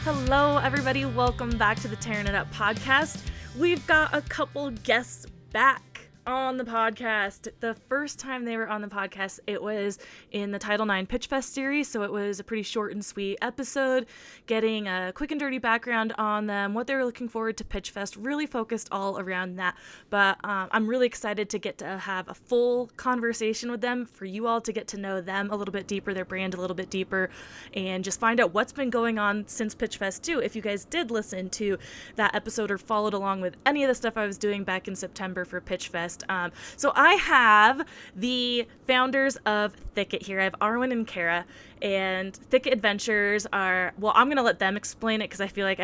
Hello, everybody. Welcome back to the Tearing It Up podcast. We've got a couple guests back on the podcast. The first time they were on the podcast, it was in the Title IX Pitch Fest series, so it was a pretty short and sweet episode, getting a quick and dirty background on them, what they were looking forward to Pitch Fest, really focused all around that. But I'm really excited to get to have a full conversation with them, for you all to get to know them a little bit deeper, their brand a little bit deeper, and just find out what's been going on since Pitch Fest too. If you guys did listen to that episode or followed along with any of the stuff I was doing back in September for Pitch Fest. So I have the founders of Thicket here. I have Arwen and Kara, and Thicket Adventures are, well, I'm going to let them explain it because I feel like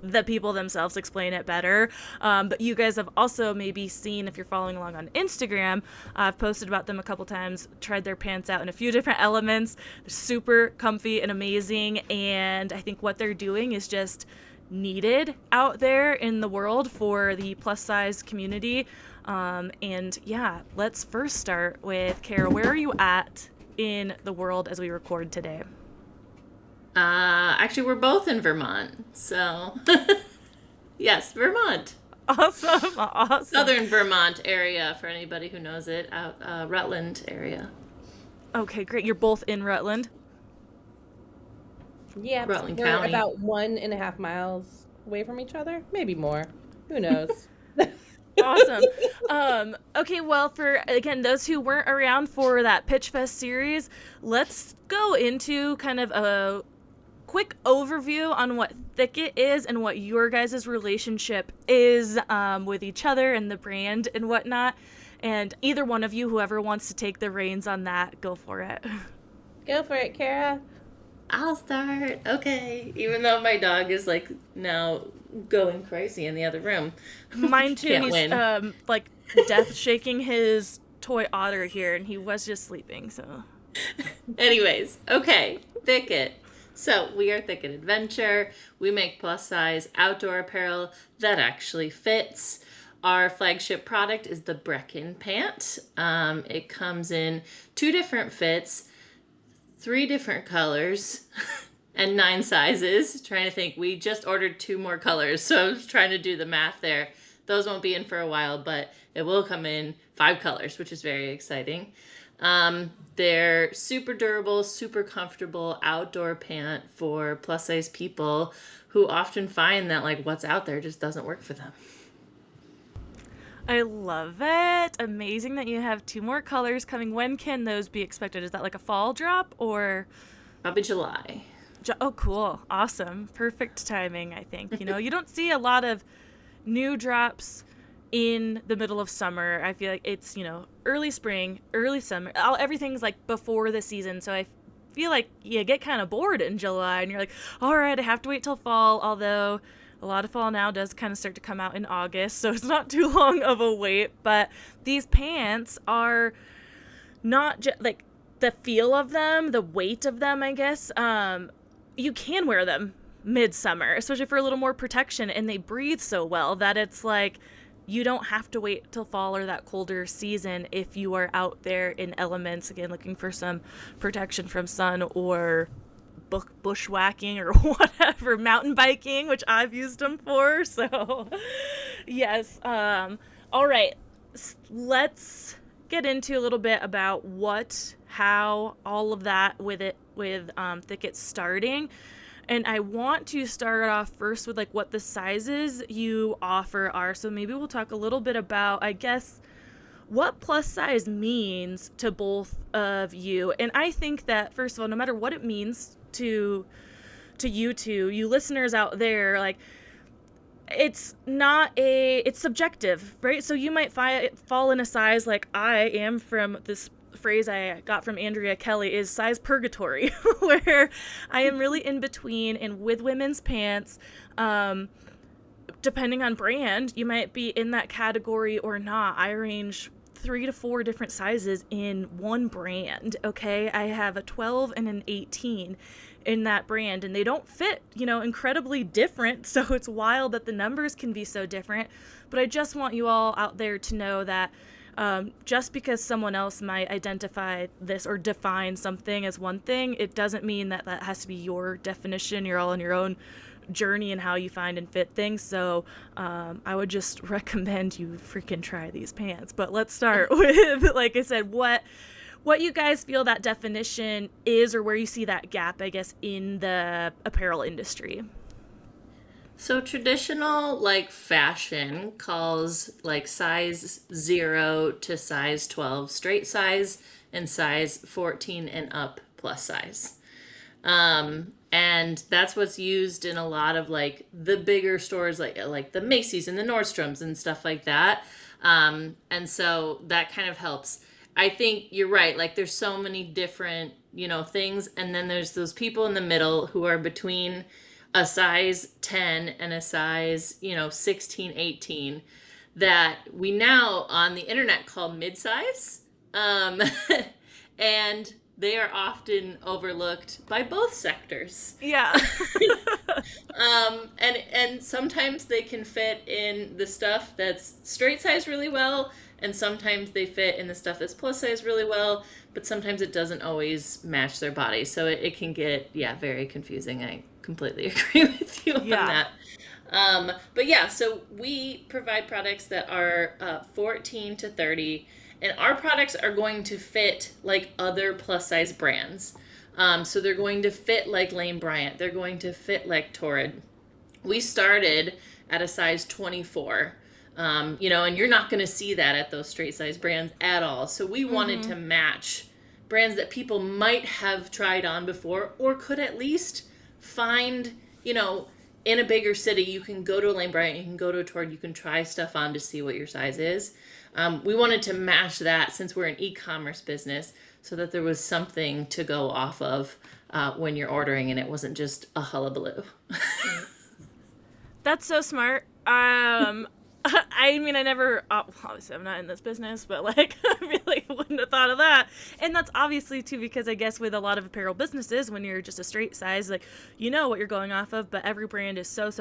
the people themselves explain it better. But you guys have also maybe seen, if you're following along on Instagram, I've posted about them a couple times, tried their pants out in a few different elements. They're super comfy and amazing, and I think what they're doing is just needed out there in the world for the plus size community. And yeah, let's first start with Kara. Where are you at in the world as we record today? Actually, we're both in Vermont, so yes, Vermont. Awesome. Southern Vermont area, for anybody who knows it, out Rutland area. Okay, great. You're both in Rutland? Yeah, Rutland we're County. about 1.5 miles away from each other, maybe more. Who knows? Awesome. Okay, well, for, again, those who weren't around for that Pitch Fest series, let's go into kind of a quick overview on what Thicket is and what your guys' relationship is with each other and the brand and whatnot. And either one of you, whoever wants to take the reins on that, go for it. Go for it, Kara. I'll start. Okay. Even though my dog is like now going crazy in the other room. Mine too. Can't He's win. like death shaking his toy otter here, and he was just sleeping. So, Anyways, okay. Thicket. So we are Thicket Adventure. We make plus size outdoor apparel that actually fits. Our flagship product is the Brecken Pant. It comes in 2 different fits, 3 different colors, and 9 sizes. Trying to think, we just ordered 2 more colors, so I was trying to do the math there. Those won't be in for a while, but it will come in 5 colors, which is very exciting. They're super durable, super comfortable outdoor pant for plus size people who often find that like what's out there just doesn't work for them. I love it. Amazing that you have 2 more colors coming. When can those be expected? Is that like a fall drop or? Probably July. Oh, cool. Awesome. Perfect timing, I think. You know, you don't see a lot of new drops in the middle of summer. I feel like it's, early spring, early summer. Everything's like before the season. So I feel like you get kind of bored in July and you're like, all right, I have to wait till fall. Although a lot of fall now does kind of start to come out in August, so it's not too long of a wait. But these pants are not just like the feel of them, the weight of them, I guess. You can wear them midsummer, especially for a little more protection, and they breathe so well that it's like you don't have to wait till fall or that colder season if you are out there in elements, again, looking for some protection from sun or bushwhacking or whatever, mountain biking, which I've used them for. So yes. All right, let's get into a little bit about how all of that with Thicket starting. And I want to start off first with like what the sizes you offer are. So maybe we'll talk a little bit about, I guess, what plus size means to both of you. And I think that, first of all, no matter what it means to you two, you listeners out there, like, it's subjective, right? So you might fall in a size, like I am, from this phrase I got from Andrea Kelly, is size purgatory, where I am really in between. And with women's pants, depending on brand, you might be in that category or not. I range 3 to 4 different sizes in one brand. Okay, I have a 12 and an 18 in that brand, and they don't fit, incredibly different. So it's wild that the numbers can be so different. But I just want you all out there to know that Just because someone else might identify this or define something as one thing, it doesn't mean that that has to be your definition. You're all on your own journey and how you find and fit things. So I would just recommend you freaking try these pants. But let's start with, like I said, what you guys feel that definition is, or where you see that gap, I guess, in the apparel industry. So traditional like fashion calls like size 0 to size 12 straight size and size 14 and up plus size. And that's what's used in a lot of like the bigger stores like the Macy's and the Nordstroms and stuff like that. And so that kind of helps. I think you're right. Like there's so many different, things. And then there's those people in the middle who are between a size 10 and a size, 16, 18 that we now on the internet call midsize. And they are often overlooked by both sectors. Yeah. And sometimes they can fit in the stuff that's straight size really well, and sometimes they fit in the stuff that's plus size really well, but sometimes it doesn't always match their body. So it can get, very confusing. I completely agree with you on that. But yeah, so we provide products that are 14 to 30, and our products are going to fit like other plus size brands. So they're going to fit like Lane Bryant. They're going to fit like Torrid. We started at a size 24, and you're not going to see that at those straight size brands at all. So we wanted to match brands that people might have tried on before or could at least find, in a bigger city. You can go to a Lane Bryant, you can go to a Torrid, you can try stuff on to see what your size is. We wanted to match that since we're an e-commerce business so that there was something to go off of when you're ordering and it wasn't just a hullabaloo. That's so smart. I mean, I never, obviously I'm not in this business, but like, I really wouldn't have thought of that. And that's obviously too, because I guess with a lot of apparel businesses, when you're just a straight size, like, you know what you're going off of, but every brand is so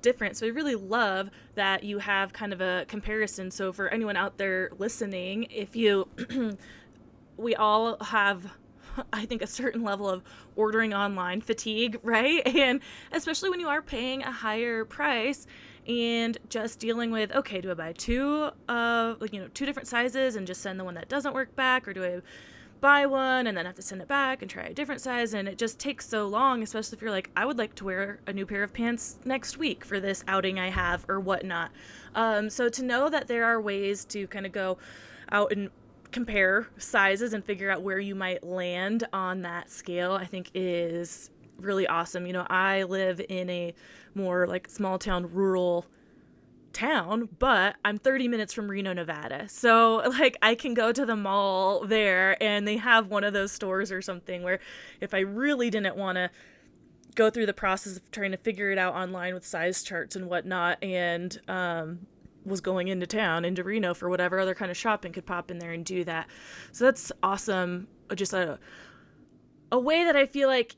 different. So I really love that you have kind of a comparison. So for anyone out there listening, if you, we all have, I think, a certain level of ordering online fatigue, right? And especially when you are paying a higher price and just dealing with, okay, do I buy two different sizes and just send the one that doesn't work back, or do I buy one and then have to send it back and try a different size? And it just takes so long, especially if you're like, I would like to wear a new pair of pants next week for this outing I have or whatnot. So to know that there are ways to kind of go out and compare sizes and figure out where you might land on that scale, I think is really awesome. I live in a more like small town, rural town, but I'm 30 minutes from Reno, Nevada. So like I can go to the mall there and they have one of those stores or something where if I really didn't want to go through the process of trying to figure it out online with size charts and whatnot, and was going into town, into Reno for whatever other kind of shopping, could pop in there and do that. So that's awesome. Just a way that I feel like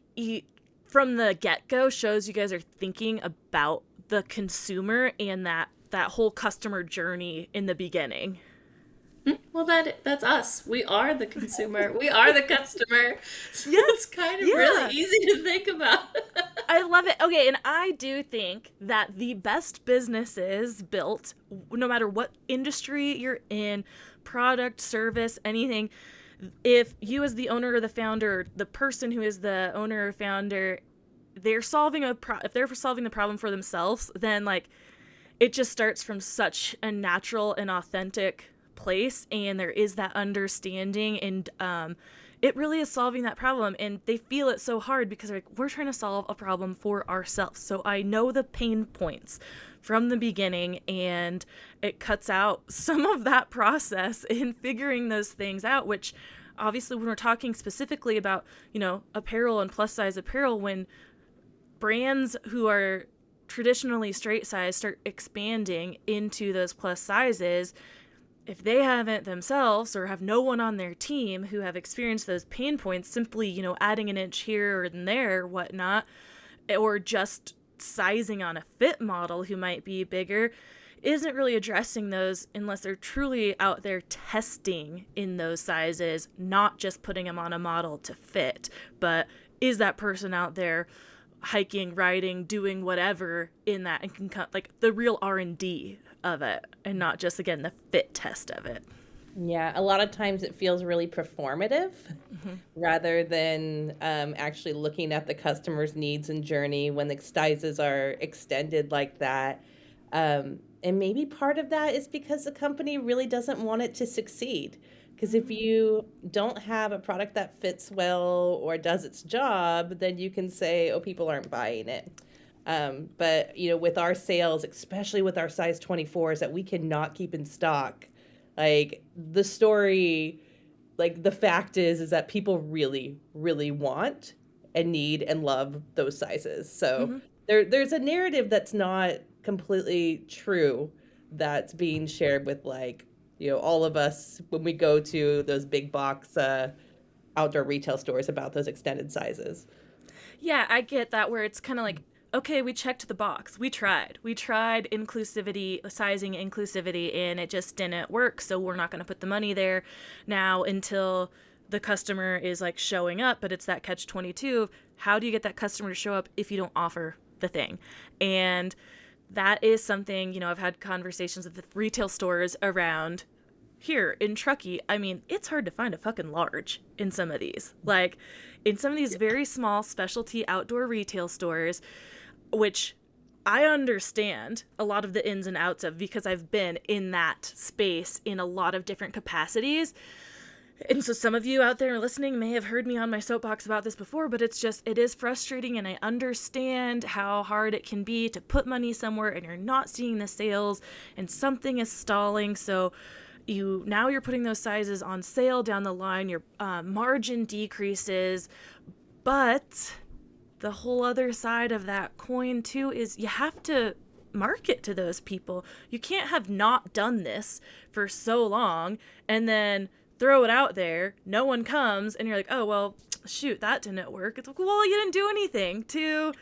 from the get-go shows you guys are thinking about the consumer and that whole customer journey in the beginning. Well, that's us. We are the consumer. We are the customer. So it's kind of really easy to think about. I love it. Okay, and I do think that the best businesses built, no matter what industry you're in, product, service, anything, if you as the owner or the founder, the person who is the owner or founder, they're solving if they're solving the problem for themselves, then like it just starts from such a natural and authentic place, and there is that understanding, and it really is solving that problem, and they feel it so hard because they're like, we're trying to solve a problem for ourselves. So I know the pain points from the beginning, and it cuts out some of that process in figuring those things out, which obviously when we're talking specifically about, apparel and plus size apparel, when brands who are traditionally straight size start expanding into those plus sizes, if they haven't themselves or have no one on their team who have experienced those pain points, simply, adding an inch here or there, whatnot, or just sizing on a fit model who might be bigger, isn't really addressing those unless they're truly out there testing in those sizes, not just putting them on a model to fit, but is that person out there hiking, riding, doing whatever in that, and can like the real R&D of it, and not just, again, the fit test of it. Yeah, a lot of times it feels really performative rather than actually looking at the customer's needs and journey when the sizes are extended like that. And maybe part of that is because the company really doesn't want it to succeed. Because if you don't have a product that fits well or does its job, then you can say, oh, people aren't buying it. But, with our sales, especially with our size 24s that we cannot keep in stock, like the story, like the fact is that people really, really want and need and love those sizes. So there's a narrative that's not completely true that's being shared with, like, all of us when we go to those big box outdoor retail stores about those extended sizes. Yeah, I get that, where it's kind of like, okay, we checked the box. We tried inclusivity, sizing inclusivity, and it just didn't work. So we're not going to put the money there now until the customer is like showing up. But it's that catch-22. How do you get that customer to show up if you don't offer the thing? And that is something, I've had conversations with the retail stores around here in Truckee. I mean, it's hard to find a fucking large in some of these. Like, in some of these very small specialty outdoor retail stores, which I understand a lot of the ins and outs of, because I've been in that space in a lot of different capacities. And so some of you out there listening may have heard me on my soapbox about this before, but it is frustrating, and I understand how hard it can be to put money somewhere and you're not seeing the sales and something is stalling. So you're putting those sizes on sale down the line, your margin decreases. But the whole other side of that coin too is you have to market to those people. You can't have not done this for so long and then throw it out there, no one comes, and you're like, oh, well, shoot, that didn't work. It's like, well, you didn't do anything to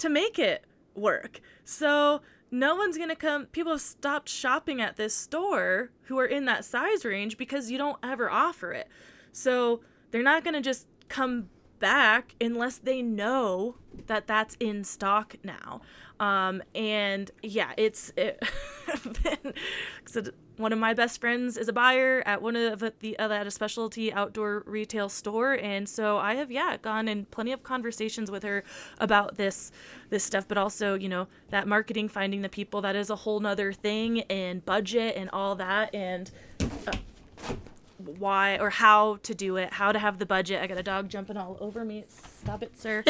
make it work. So no one's going to come. People have stopped shopping at this store who are in that size range because you don't ever offer it. So they're not going to just come back unless they know that that's in stock now. And yeah, one of my best friends is a buyer at at a specialty outdoor retail store, and so I have gone in plenty of conversations with her about this stuff, but also that marketing, finding the people, that is a whole nother thing, and budget and all that, and why or how to do it, how to have the budget. I got a dog jumping all over me. Stop it, sir.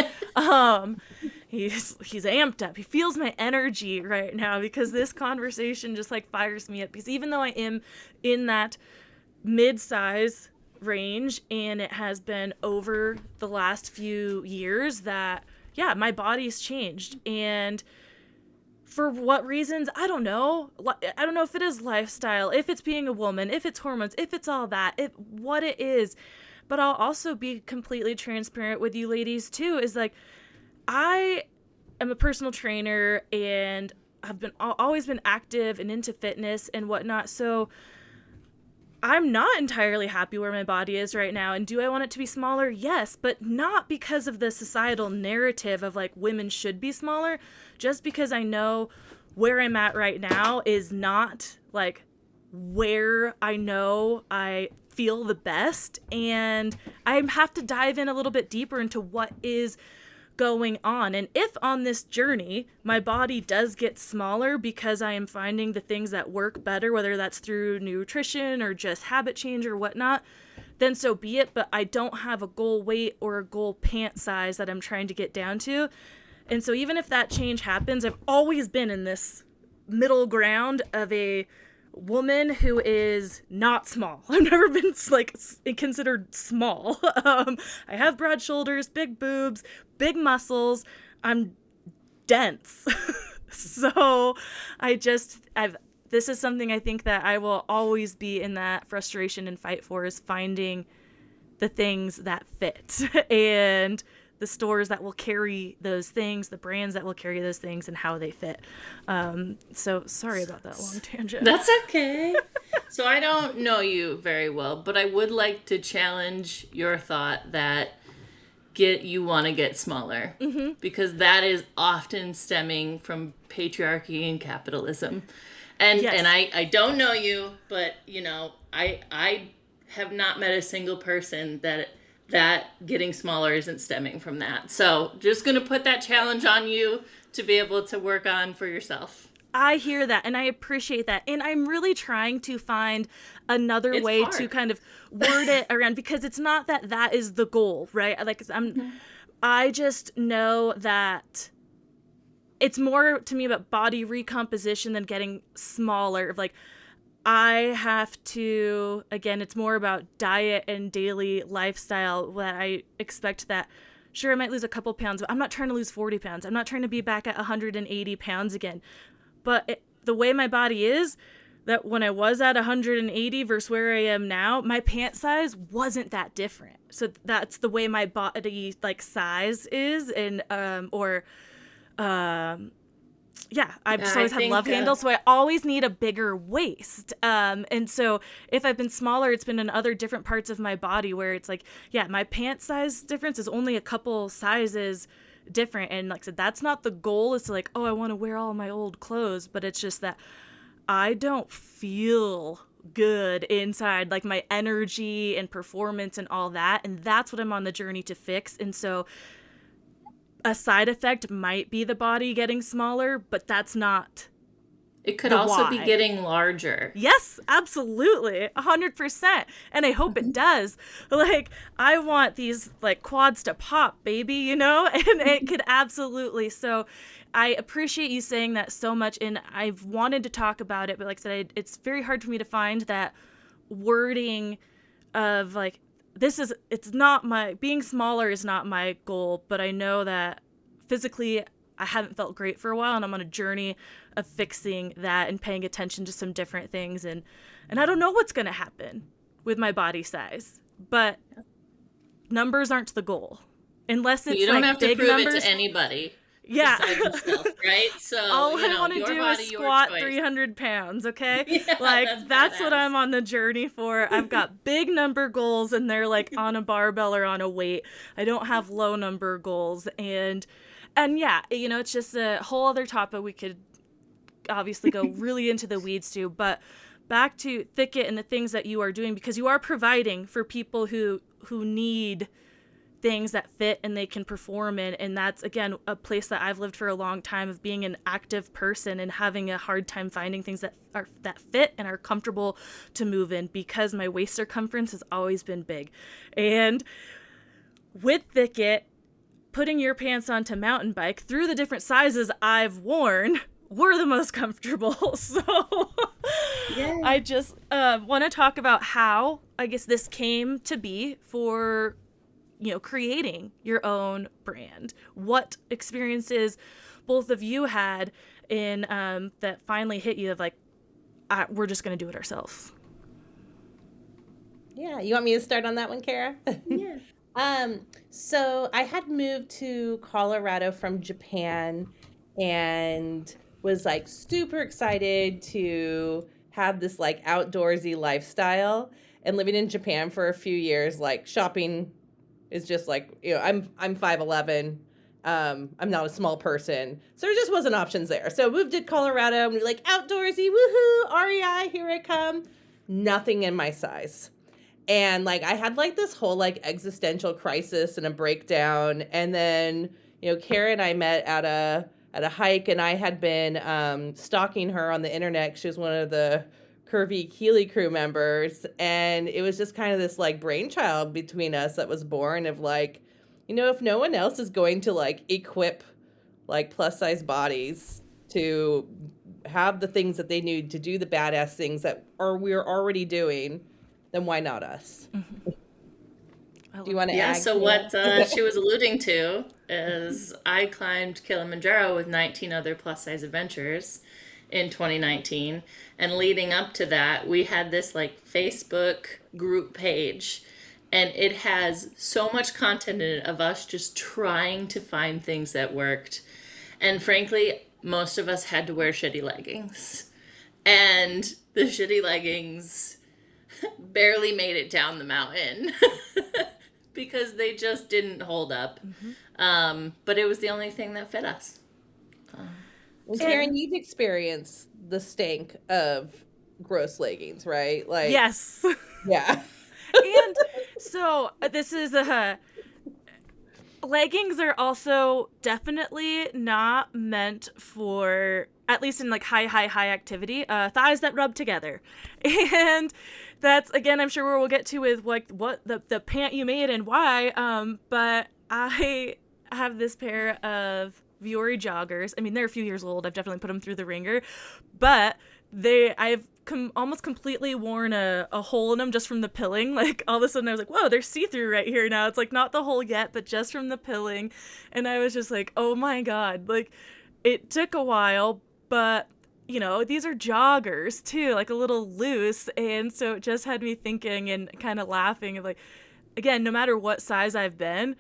He's amped up. He feels my energy right now because this conversation just like fires me up, because even though I am in that mid-size range, and it has been over the last few years that my body's changed, and for what reasons, I don't know. I don't know if it is lifestyle, if it's being a woman, if it's hormones, if it's all that, what it is. But I'll also be completely transparent with you ladies too, is like, I am a personal trainer and have always been active and into fitness and whatnot. So I'm not entirely happy where my body is right now. And do I want it to be smaller? Yes, but not because of the societal narrative of like women should be smaller, just because I know where I'm at right now is not like where I know I feel the best. And I have to dive in a little bit deeper into what is going on. And if on this journey my body does get smaller because I am finding the things that work better, whether that's through nutrition or just habit change or whatnot, then so be it. But I don't have a goal weight or a goal pant size that I'm trying to get down to. And so even if that change happens, I've always been in this middle ground of a woman who is not small. I've never been like considered small. I have broad shoulders, big boobs, big muscles. I'm dense. So this is something I think that I will always be in that frustration and fight for, is finding the things that fit. And the stores that will carry those things, the brands that will carry those things, and how they fit. So sorry about that long tangent. That's okay. So I don't know you very well, but I would like to challenge your thought that you want to get smaller, because that is often stemming from patriarchy and capitalism. And Yes. and I don't know you, but you know, I have not met a single person that getting smaller isn't stemming from that. So just going to put that challenge on you to be able to work on for yourself. I hear that and I appreciate that. And I'm really trying to find another It's way hard. to kind of word it around, because it's not that that is the goal, right? Like I just know that it's more to me about body recomposition than getting smaller. Like I have to, again, it's more about diet and daily lifestyle that I expect that. Sure, I might lose a couple pounds, but I'm not trying to lose 40 pounds. I'm not trying to be back at 180 pounds again. But the way my body is, that when I was at 180 versus where I am now, my pant size wasn't that different. So that's the way my body like size is, and yeah, I've just always had love handles, so I always need a bigger waist. And so if I've been smaller, it's been in other different parts of my body where it's like, yeah, my pant size difference is only a couple sizes different. And like I said, that's not the goal, is to like, oh, I want to wear all my old clothes, but it's just that I don't feel good inside, like my energy and performance and all that. And that's what I'm on the journey to fix. And so a side effect might be the body getting smaller, but that's not. It could also be getting larger. Yes, absolutely. 100%. And I hope it does. Like, I want these like quads to pop, baby, you know? And it could absolutely. So I appreciate you saying that so much. And I've wanted to talk about it, but like I said, it's very hard for me to find that wording of like, it's not being smaller is not my goal, but I know that physically I haven't felt great for a while, and I'm on a journey of fixing that and paying attention to some different things. And I don't know what's going to happen with my body size, but numbers aren't the goal. Unless it's you don't like have to big prove numbers. It to anybody. Yeah. Besides yourself, right? So all you I know, want to your do body, is your squat choice. 300 pounds, okay? Yeah, like, that's what badass. I'm on the journey for. I've got big number goals, and they're like on a barbell or on a weight. I don't have low number goals. And yeah, you know, it's just a whole other topic we could obviously go really into the weeds to. But back to Thicket and the things that you are doing, because you are providing for people who need things that fit and they can perform in. And that's, again, a place that I've lived for a long time, of being an active person and having a hard time finding things that fit and are comfortable to move in, because my waist circumference has always been big. And with Thicket, putting your pants onto mountain bike, through the different sizes I've worn, were the most comfortable. So yeah. I just want to talk about how, I guess, this came to be for, you know, creating your own brand. What experiences both of you had in that finally hit you of like, we're just going to do it ourselves. Yeah, you want me to start on that one, Kara? Yeah. So I had moved to Colorado from Japan and was like super excited to have this like outdoorsy lifestyle, and living in Japan for a few years, like shopping is just like, you know, I'm 5'11". I'm not a small person. So there just wasn't options there. So I moved to Colorado and we were like, outdoorsy, woohoo, REI, here I come. Nothing in my size. And like I had like this whole like existential crisis and a breakdown. And then, you know, Kara and I met at a hike, and I had been stalking her on the internet. She was one of the curvy Keeley crew members, and it was just kind of this like brainchild between us that was born of like, you know, if no one else is going to like equip like plus size bodies to have the things that they need to do the badass things that we're already doing, then why not us? Mm-hmm. Do you want to add? add? So what she was alluding to is I climbed Kilimanjaro with 19 other plus size adventurers in 2019, and leading up to that we had this like Facebook group page, And it has so much content in it of us just trying to find things that worked. And frankly, most of us had to wear shitty leggings. And the shitty leggings barely made it down the mountain because they just didn't hold up. But it was the only thing that fit us. Well, Karen, you've experienced the stink of gross leggings, right? Like, Yes. yeah. And so this is leggings are also definitely not meant for, at least in like high activity, thighs that rub together. And that's, again, I'm sure we'll get to with like what the pant you made and why. But I have this pair of Vuori joggers. I mean, they're a few years old. I've definitely put them through the ringer, but I've almost completely worn a hole in them just from the pilling. Like, all of a sudden I was like, whoa, they're see-through right here now. It's like not the hole yet, but just from the pilling. And I was just like, oh my God. Like, it took a while, but you know, these are joggers too, like a little loose. And so it just had me thinking and kind of laughing of like, again, no matter what size I've been,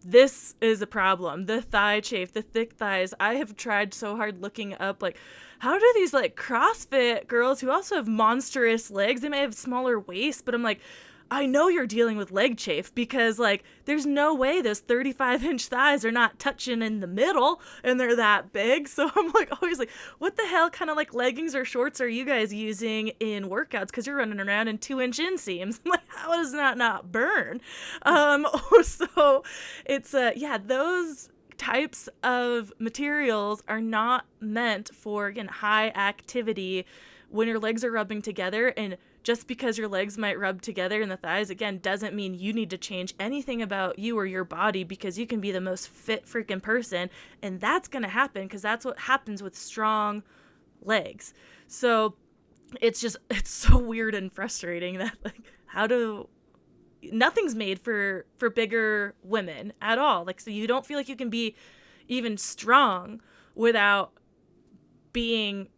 this is a problem. The thigh chafe, the thick thighs. I have tried so hard looking up, like, how do these, like, CrossFit girls who also have monstrous legs, they may have smaller waists, but I'm like, I know you're dealing with leg chafe because, like, there's no way those 35-inch thighs are not touching in the middle and they're that big. So I'm, like, always like, what the hell kind of, like, leggings or shorts are you guys using in workouts? Because you're running around in 2-inch inseams. I'm like, how does that not burn? So it's, yeah, those types of materials are not meant for, again, high activity when your legs are rubbing together. And just because your legs might rub together in the thighs, again, doesn't mean you need to change anything about you or your body, because you can be the most fit freaking person. And that's going to happen because that's what happens with strong legs. So it's so weird and frustrating that, like, nothing's made for bigger women at all. Like, so you don't feel like you can be even strong without being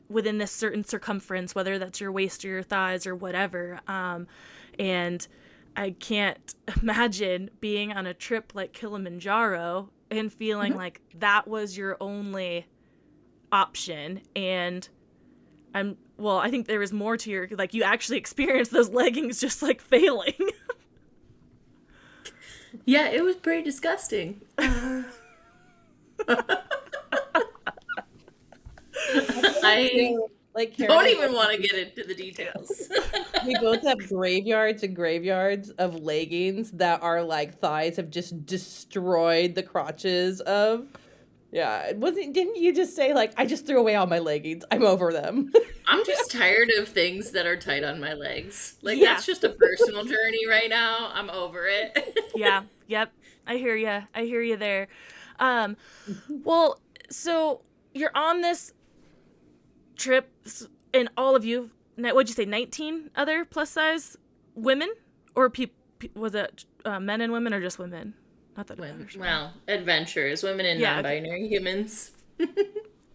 within this certain circumference, whether that's your waist or your thighs or whatever. And I can't imagine being on a trip like Kilimanjaro and feeling like that was your only option. And I think there was more to your, like, you actually experienced those leggings just like failing. Yeah, it was pretty disgusting. I Like, don't even want to get into the details. we both have graveyards and graveyards of leggings that our, like, thighs have just destroyed the crotches of. Yeah, didn't you just say, like, I just threw away all my leggings, I'm over them? I'm just tired of things that are tight on my legs. Like, Yeah. that's just a personal journey right now. I'm over it. Yeah. Yep. I hear you there. Well, so you're on this trip, and all of you, what'd you say, 19 other plus size women? Or was it men and women or just women? Not that it matters. Well, adventurers, women and Yeah, non-binary humans.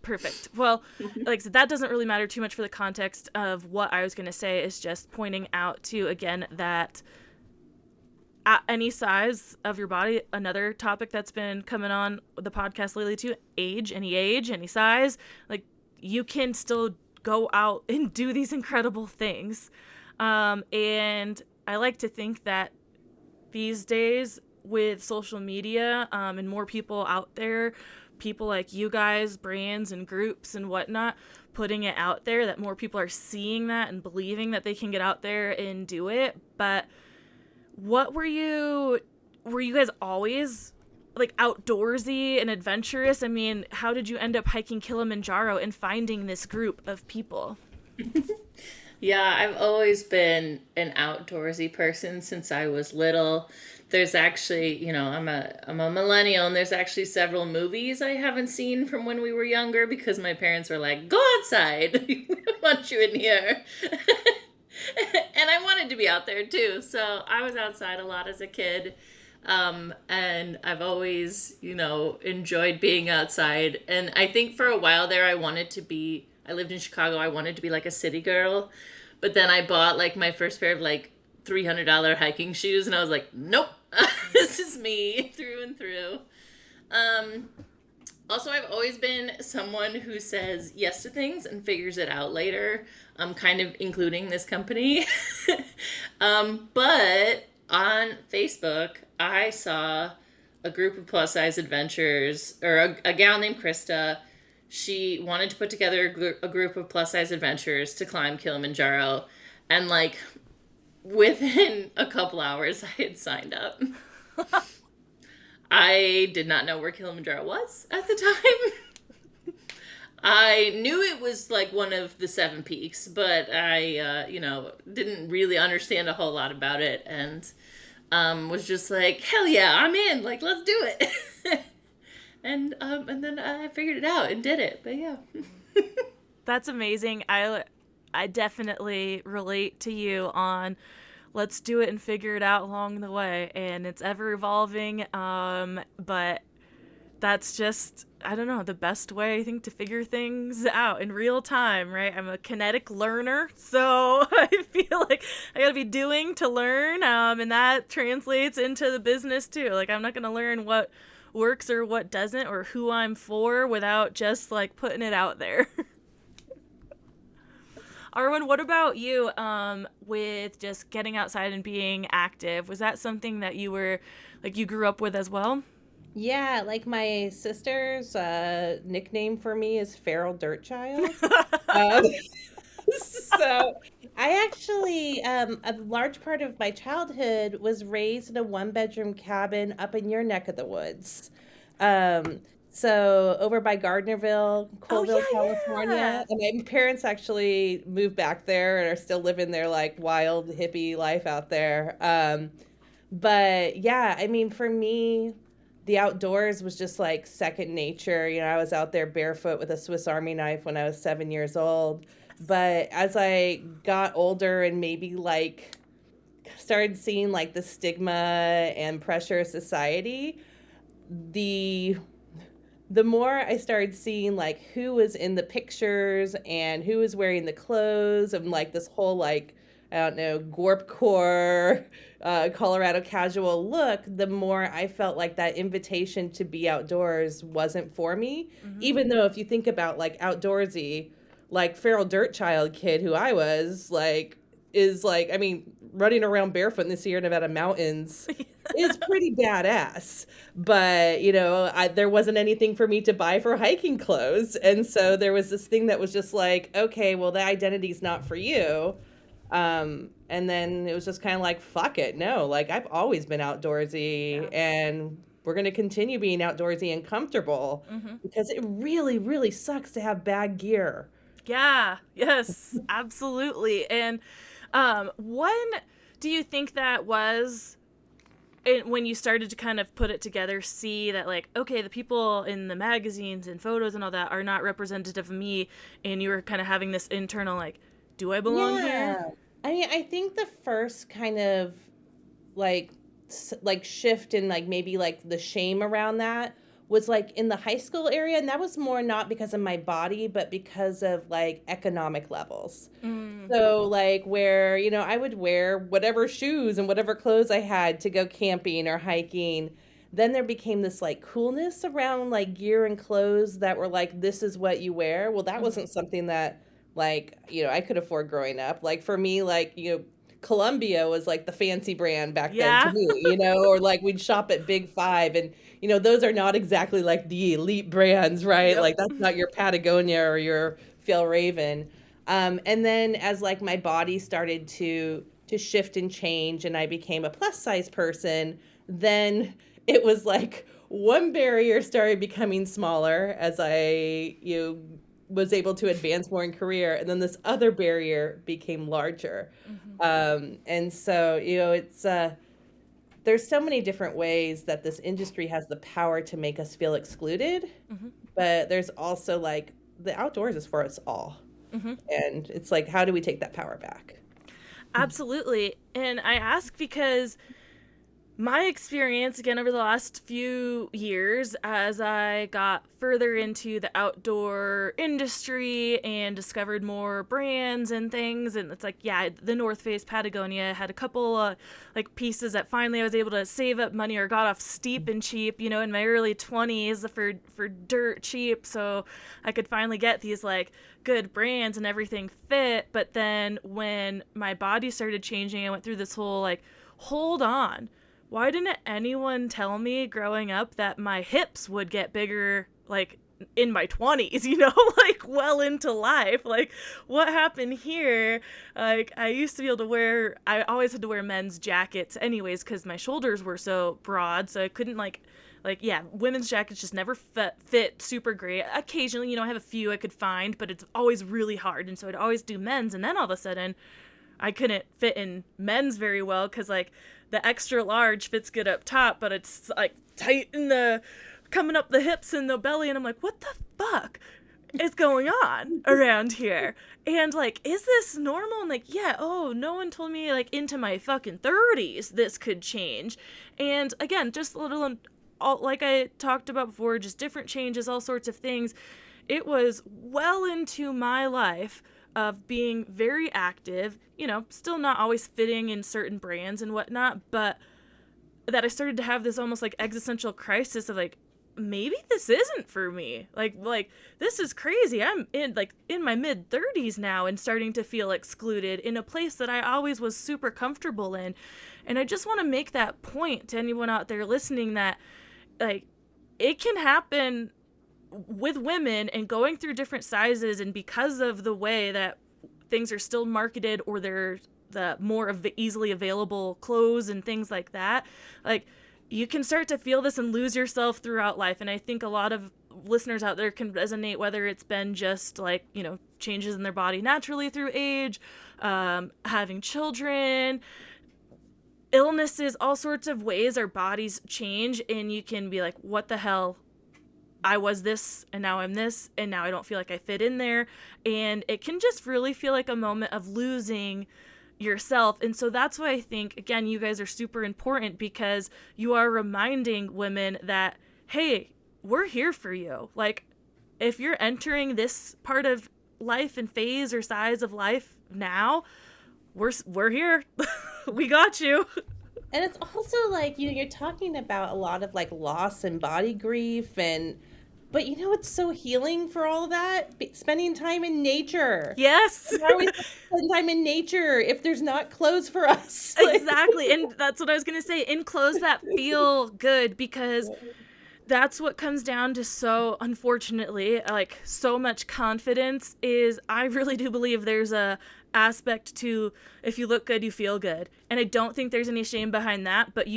Perfect. Well, like I said, that doesn't really matter too much for the context of what I was going to say. Is just pointing out to, again, that at any size of your body, another topic that's been coming on the podcast lately too, age, any size, like, you can still go out and do these incredible things. And I like to think that these days, with social media and more people out there, people like you guys, brands and groups and whatnot, putting it out there, that more people are seeing that and believing that they can get out there and do it. But what were you guys always, like, outdoorsy and adventurous? I mean, how did you end up hiking Kilimanjaro and finding this group of people? Yeah, I've always been an outdoorsy person since I was little. There's actually, I'm a millennial, and there's actually several movies I haven't seen from when we were younger because my parents were like, "Go outside. We don't want you in here." And I wanted to be out there too. So I was outside a lot as a kid. And I've always, enjoyed being outside. And I think for a while there, I lived in Chicago. I wanted to be like a city girl. But then I bought, like, my first pair of, like, $300 hiking shoes, and I was like, nope, this is me through and through. Um, Also, I've always been someone who says yes to things and figures it out later, kind of including this company. But on Facebook, I saw a group of plus size adventurers, or a gal named Krista. She wanted to put together a group of plus size adventurers to climb Kilimanjaro. And like within a couple hours, I had signed up. I did not know where Kilimanjaro was at the time. I knew it was like one of the seven peaks, but I, didn't really understand a whole lot about it, and was just like, hell yeah, I'm in. Like, let's do it. And then I figured it out and did it. But yeah. That's amazing. I definitely relate to you on let's do it and figure it out along the way, and it's ever evolving, but that's just, I don't know, the best way I think to figure things out in real time, right? I'm a kinetic learner, so I feel like I gotta be doing to learn, and that translates into the business too. Like, I'm not gonna learn what works or what doesn't or who I'm for without just like putting it out there. Arwen, what about you with just getting outside and being active? Was that something that you were, like, you grew up with as well? Yeah, like my sister's nickname for me is Feral Dirt Child. Um, so I actually, a large part of my childhood was raised in a one-bedroom cabin up in your neck of the woods. Um, so over by Gardnerville, Oh, Colville, yeah, yeah. California. And my parents actually moved back there and are still living their like wild hippie life out there. But yeah, I mean, for me, the outdoors was just like second nature. You know, I was out there barefoot with a Swiss Army knife when I was 7 years old. But as I got older and maybe like started seeing like the stigma and pressure of society, the the more I started seeing like who was in the pictures and who was wearing the clothes and like this whole like I don't know Gorpcore Colorado casual look, the more I felt like that invitation to be outdoors wasn't for me. Mm-hmm. Even though if you think about like outdoorsy, like feral dirt child kid who I was, like is like I mean running around barefoot in the Sierra Nevada mountains is pretty badass. But, you know, there wasn't anything for me to buy for hiking clothes. And so there was this thing that was just like, okay, well, the identity's not for you. And then it was just kind of like, fuck it. No, like I've always been outdoorsy Yeah. and we're going to continue being outdoorsy and comfortable Mm-hmm. because it really, really sucks to have bad gear. Yeah, yes, absolutely. And when do you think that was when you started to kind of put it together, see that like, okay, the people in the magazines and photos and all that are not representative of me, and you were kind of having this internal like, do I belong here? Yeah. I mean, I think the first kind of like like shift in like maybe like the shame around that was like in the high school area, and that was more not because of my body but because of like economic levels. Mm, So like where, you know, I would wear whatever shoes and whatever clothes I had to go camping or hiking. Then there became this like coolness around like gear and clothes that were like, this is what you wear. Well, that mhm. wasn't something that like, you know, I could afford growing up. Like for me, like, you know, Columbia was like the fancy brand back then to Yeah. me, you know, or like we'd shop at Big Five and, you know, those are not exactly like the elite brands, right? Yep. Like that's not your Patagonia or your Fjellraven. And then as like my body started to shift and change and I became a plus size person, then it was like one barrier started becoming smaller as I was able to advance more in career, and then this other barrier became larger. Hmm. And so it's there's so many different ways that this industry has the power to make us feel excluded, Hmm. but there's also like the outdoors is for us all. Hmm. And it's like, how do we take that power back? Absolutely. And I ask because my experience, again, over the last few years, as I got further into the outdoor industry and discovered more brands and things, and it's like, yeah, the North Face, Patagonia, had a couple like pieces that finally I was able to save up money or got off steep and cheap, in my early 20s for dirt cheap, so I could finally get these like good brands and everything fit. But then when my body started changing, I went through this whole like, hold on. Why didn't anyone tell me growing up that my hips would get bigger, like, in my 20s, like, well into life? Like, what happened here? Like, I used to be able to I always had to wear men's jackets anyways because my shoulders were so broad, so I couldn't, yeah, women's jackets just never fit super great. Occasionally, I have a few I could find, but it's always really hard, and so I'd always do men's, and then all of a sudden, I couldn't fit in men's very well because, like, the extra large fits good up top, but it's like tight in coming up the hips and the belly. And I'm like, what the fuck is going on around here? And like, is this normal? And like, yeah, no one told me like into my fucking 30s this could change. And again, just a little, like I talked about before, just different changes, all sorts of things. It was well into my life of being very active, still not always fitting in certain brands and whatnot, but that I started to have this almost like existential crisis of like, maybe this isn't for me. Like this is crazy. I'm in my mid 30s now and starting to feel excluded in a place that I always was super comfortable in. And I just want to make that point to anyone out there listening that like it can happen with women and going through different sizes, and because of the way that things are still marketed or they're the more of the easily available clothes and things like that, like you can start to feel this and lose yourself throughout life. And I think a lot of listeners out there can resonate, whether it's been just like, changes in their body naturally through age, having children, illnesses, all sorts of ways our bodies change, and you can be like, what the hell? I was this and now I'm this and now I don't feel like I fit in there. And it can just really feel like a moment of losing yourself. And so that's why I think, again, you guys are super important, because you are reminding women that, hey, we're here for you. Like, if you're entering this part of life and phase or size of life now, we're here. We got you. And it's also like, you're talking about a lot of like loss and body grief, but it's so healing for all of that? Spending time in nature. Yes. Why are we spending time in nature if there's not clothes for us? Exactly. And that's what I was going to say. In clothes that feel good, because that's what comes down to, so unfortunately, like so much confidence is, I really do believe there's a aspect to, if you look good, you feel good. And I don't think there's any shame behind that, but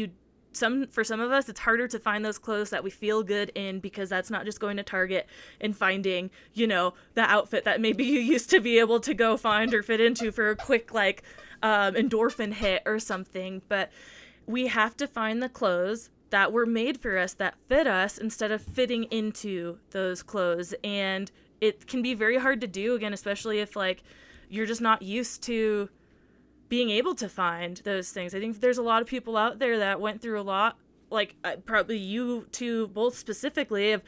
for some of us, it's harder to find those clothes that we feel good in, because that's not just going to Target and finding, the outfit that maybe you used to be able to go find or fit into for a quick, like, endorphin hit or something. But we have to find the clothes that were made for us, that fit us, instead of fitting into those clothes. And it can be very hard to do, again, especially if, like, you're just not used to being able to find those things. I think there's a lot of people out there that went through a lot, like probably you two both specifically, of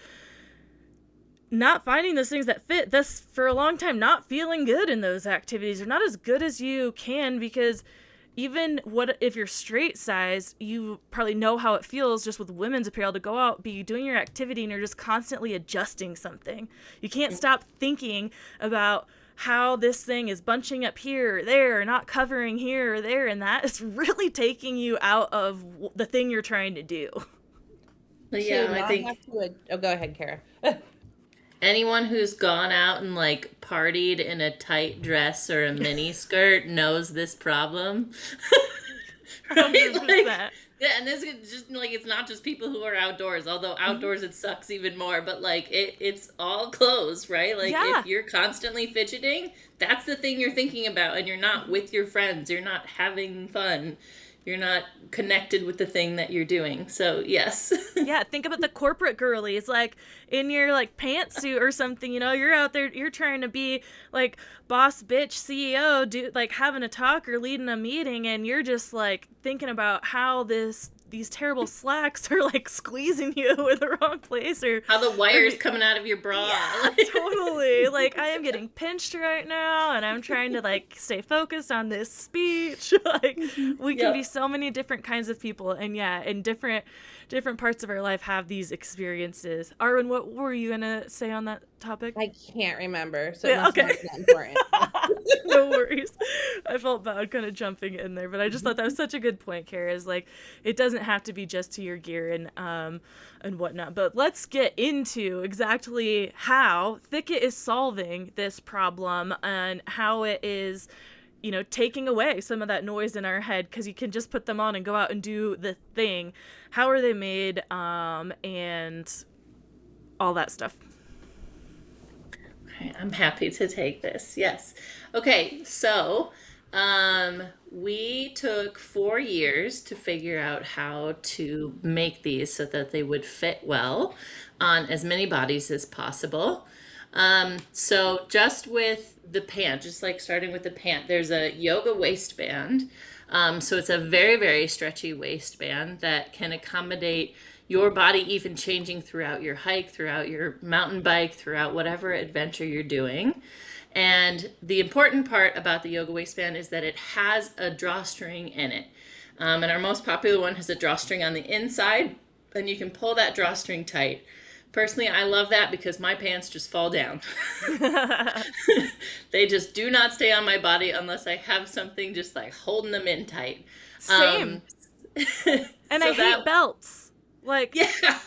not finding those things that fit, thus for a long time not feeling good in those activities, or not as good as you can, because even if you're straight size, you probably know how it feels just with women's apparel to go out, be doing your activity, and you're just constantly adjusting something. You can't stop thinking about how this thing is bunching up here or there, or not covering here or there, and that is really taking you out of the thing you're trying to do. Yeah, I think go ahead, Kara. anyone who's gone out and like partied in a tight dress or a mini skirt knows this problem. Right? Like, yeah, and this is just like, it's not just people who are outdoors, although outdoors it sucks even more, but like it's all clothes, right? Like if you're constantly fidgeting, that's the thing you're thinking about, and you're not with your friends, you're not having fun, you're not connected with the thing that you're doing. So yes. Yeah, think about the corporate girlies, like in your like pantsuit or something, you're out there, you're trying to be like boss bitch CEO, like having a talk or leading a meeting, and you're just like thinking about how this these terrible slacks are like squeezing you in the wrong place, or how the wire's coming out of your bra. Yeah, totally. Like, I am getting pinched right now, and I'm trying to like stay focused on this speech. Like, we can be so many different kinds of people, and yeah, in different parts of our life have these experiences. Arwen, what were you gonna say on that topic? I can't remember, so it must okay. not be that important. No worries. I felt bad kind of jumping in there, but I just thought that was such a good point, Kara. Is like, it doesn't have to be just to your gear and whatnot. But let's get into exactly how Thicket is solving this problem and how it is, you know, taking away some of that noise in our head, because you can just put them on and go out and do the thing. How are they made, and all that stuff. Okay, I'm happy to take this. Yes. Okay, so we took 4 years to figure out how to make these so that they would fit well on as many bodies as possible. So just with the pant, just like starting with the pant, there's a yoga waistband. So it's a very, very stretchy waistband that can accommodate your body, even changing throughout your hike, throughout your mountain bike, throughout whatever adventure you're doing. And the important part about the yoga waistband is that it has a drawstring in it. And our most popular one has a drawstring on the inside, and you can pull that drawstring tight. Personally, I love that because my pants just fall down. They just do not stay on my body unless I have something just like holding them in tight. Same. And I hate belts. Like, yeah.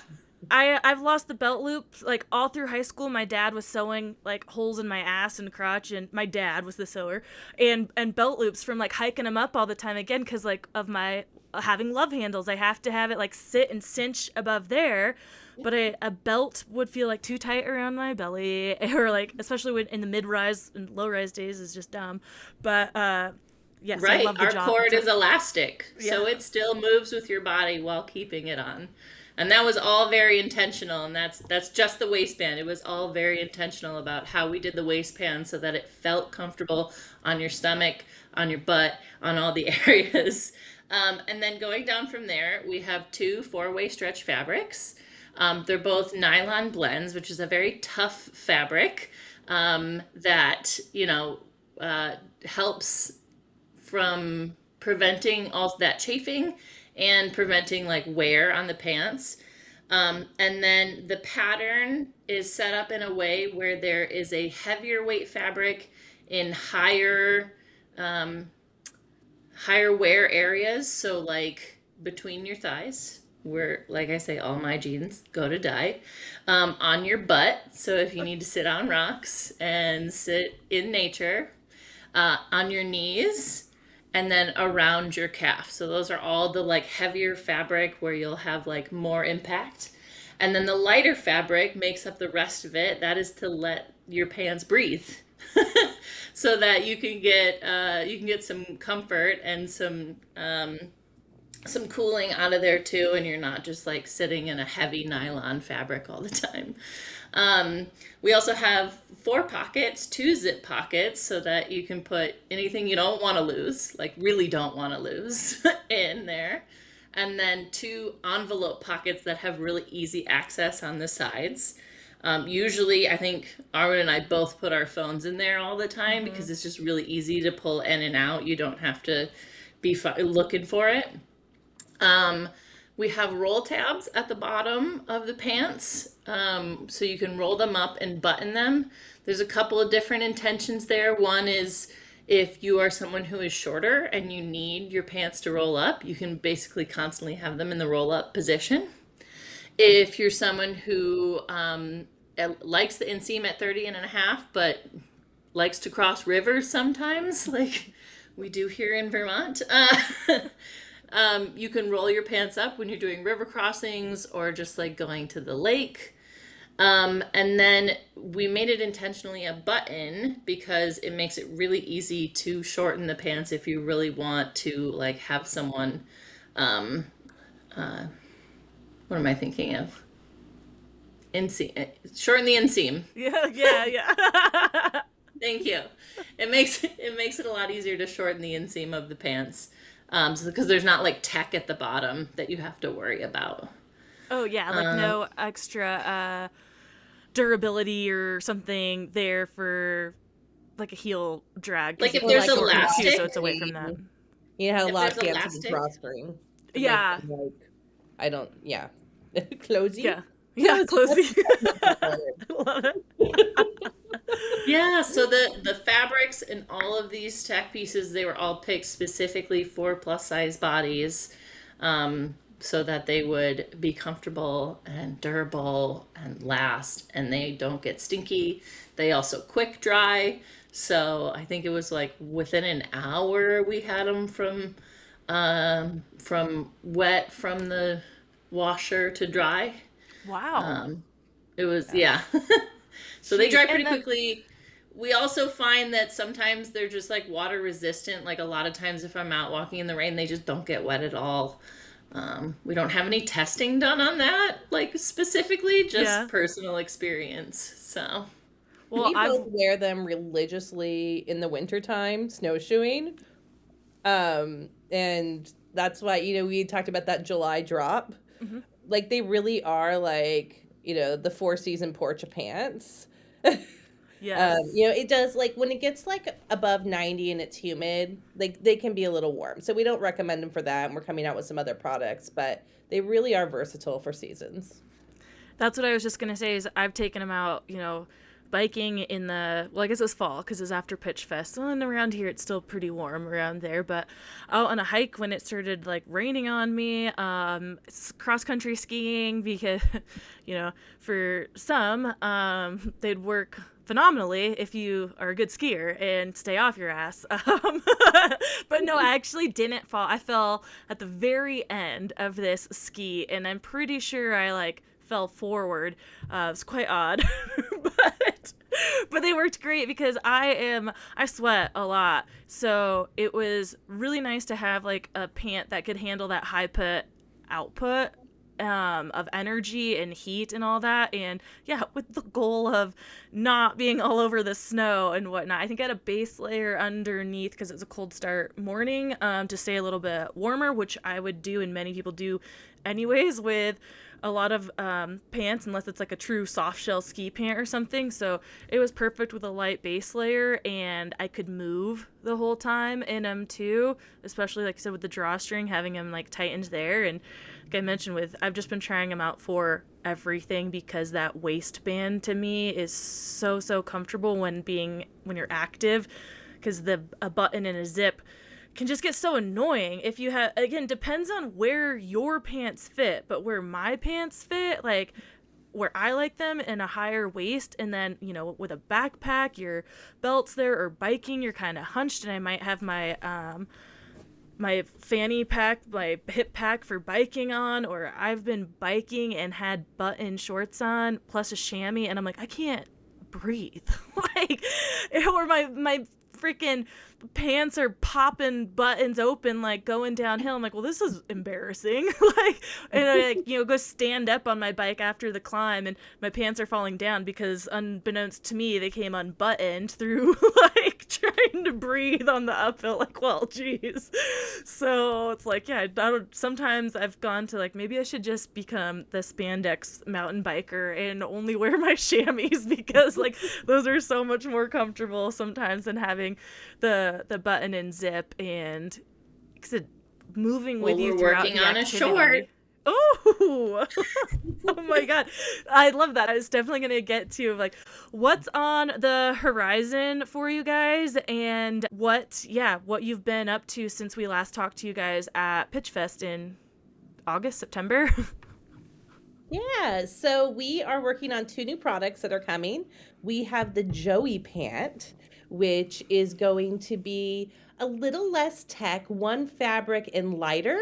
I've lost the belt loops, like, all through high school. My dad was sewing, like, holes in my ass and crotch, and my dad was the sewer, and belt loops from, like, hiking them up all the time, again, because, like, of my having love handles. I have to have it, like, sit and cinch above there, but a belt would feel, like, too tight around my belly, or, like, especially when in the mid-rise and low-rise days is just dumb, but, yes, right. I love the Our cord is elastic, Yeah. so it still moves with your body while keeping it on. And that was all very intentional, and that's just the waistband. It was all very intentional about how we did the waistband so that it felt comfortable on your stomach, on your butt, on all the areas. And then going down from there, we have 2 4-way stretch fabrics. They're both nylon blends, which is a very tough fabric that, you know, helps from preventing all that chafing and preventing like wear on the pants. And then the pattern is set up in a way where there is a heavier weight fabric in higher wear areas. So like between your thighs, where, like I say, all my jeans go to die, on your butt. So if you need to sit on rocks and sit in nature, on your knees, and then around your calf. So those are all the like heavier fabric where you'll have like more impact. And then the lighter fabric makes up the rest of it. That is to let your pants breathe. So that you can get some comfort and some cooling out of there too, and you're not just like sitting in a heavy nylon fabric all the time. We also have 4 pockets, 2 zip pockets, so that you can put anything you don't want to lose, like really don't want to lose, in there. And then 2 envelope pockets that have really easy access on the sides. Usually, I think Arwen and I both put our phones in there all the time because it's just really easy to pull in and out. You don't have to be looking for it. We have roll tabs at the bottom of the pants, so you can roll them up and button them. There's a couple of different intentions there. One is if you are someone who is shorter and you need your pants to roll up, you can basically constantly have them in the roll up position. If you're someone who likes the inseam at 30.5, but likes to cross rivers sometimes, like we do here in Vermont, you can roll your pants up when you're doing river crossings or just like going to the lake. And then we made it intentionally a button because it makes it really easy to shorten the pants if you really want to like have someone, what am I thinking of? Inseam, shorten the inseam. Yeah. Thank you. It makes it a lot easier to shorten the inseam of the pants. because there's not like tech at the bottom that you have to worry about. Oh yeah, like Um, no extra durability or something there for like a heel drag because like if it Or there's is like a shortened too, so elastic, it's away from that. drawstring. You know how a if lot there's of pants have a elastic, drawstring to make Yeah, them like, I don't, yeah. Closey? yeah, yeah, Closey. closey. That's I the love it. word. yeah. So the fabrics in all of these tech pieces, they were all picked specifically for plus size bodies, so that they would be comfortable and durable and last, and they don't get stinky. They also quick dry. So I think it was like within an hour we had them from wet from the washer to dry. Wow. Um, it was, Yeah. yeah. So they Jeez. dry And pretty then quickly. We also find that sometimes they're just like water resistant. Like a lot of times, if I'm out walking in the rain, they just don't get wet at all. We don't have any testing done on that, like specifically, just yeah. personal experience. So, Well, We I've both wear them religiously in the wintertime, snowshoeing. And that's why, we talked about that July drop. mhm. Like they really are like, the four season porch of pants. Yes. It does like when it gets like above 90 and it's humid, like they can be a little warm. So we don't recommend them for that. And we're coming out with some other products, but they really are versatile for seasons. That's what I was just gonna say. Is I've taken them out, biking in well, I guess it was fall because it was after Pitch Fest. Well, and around here it's still pretty warm around there. But out on a hike when it started like raining on me, cross country skiing because, for some, they'd work phenomenally if you are a good skier and stay off your ass. But no, I actually didn't fall. I fell at the very end of this ski, and I'm pretty sure I like fell forward. It was quite odd, but they worked great because I sweat a lot, so it was really nice to have like a pant that could handle that high put output of energy and heat and all that. And yeah, with the goal of not being all over the snow and whatnot. I think I had a base layer underneath because it was a cold start morning to stay a little bit warmer, which I would do and many people do anyways with a lot of pants, unless it's like a true soft shell ski pant or something. So it was perfect with a light base layer, and I could move the whole time in them too, especially like I said with the drawstring, having them like tightened there. And like I mentioned, I've just been trying them out for everything because that waistband to me is so comfortable when you're active, because a button and a zip can just get so annoying if you have, again, depends on where your pants fit, but where my pants fit, like where I like them in a higher waist, and then with a backpack, your belt's there, or biking, you're kind of hunched, and I might have my my fanny pack, my hip pack for biking on, or I've been biking and had button shorts on plus a chamois, and I'm like, I can't breathe. Like, or my freaking pants are popping buttons open, like going downhill. I'm like, well, this is embarrassing. Like, and I go stand up on my bike after the climb, and my pants are falling down because unbeknownst to me, they came unbuttoned through like trying to breathe on the uphill. Like, well, geez. So it's like, yeah, sometimes I've gone to like, maybe I should just become the spandex mountain biker and only wear my chamois because like those are so much more comfortable sometimes than having the button and zip, and moving well, with you we're throughout working the on a activity. short. Oh, oh my God. I love that. I was definitely going to get to like what's on the horizon for you guys, and what you've been up to since we last talked to you guys at Pitch Fest in August, September. Yeah, so we are working on two new products that are coming. We have the Joey pant, which is going to be a little less tech, one fabric and lighter.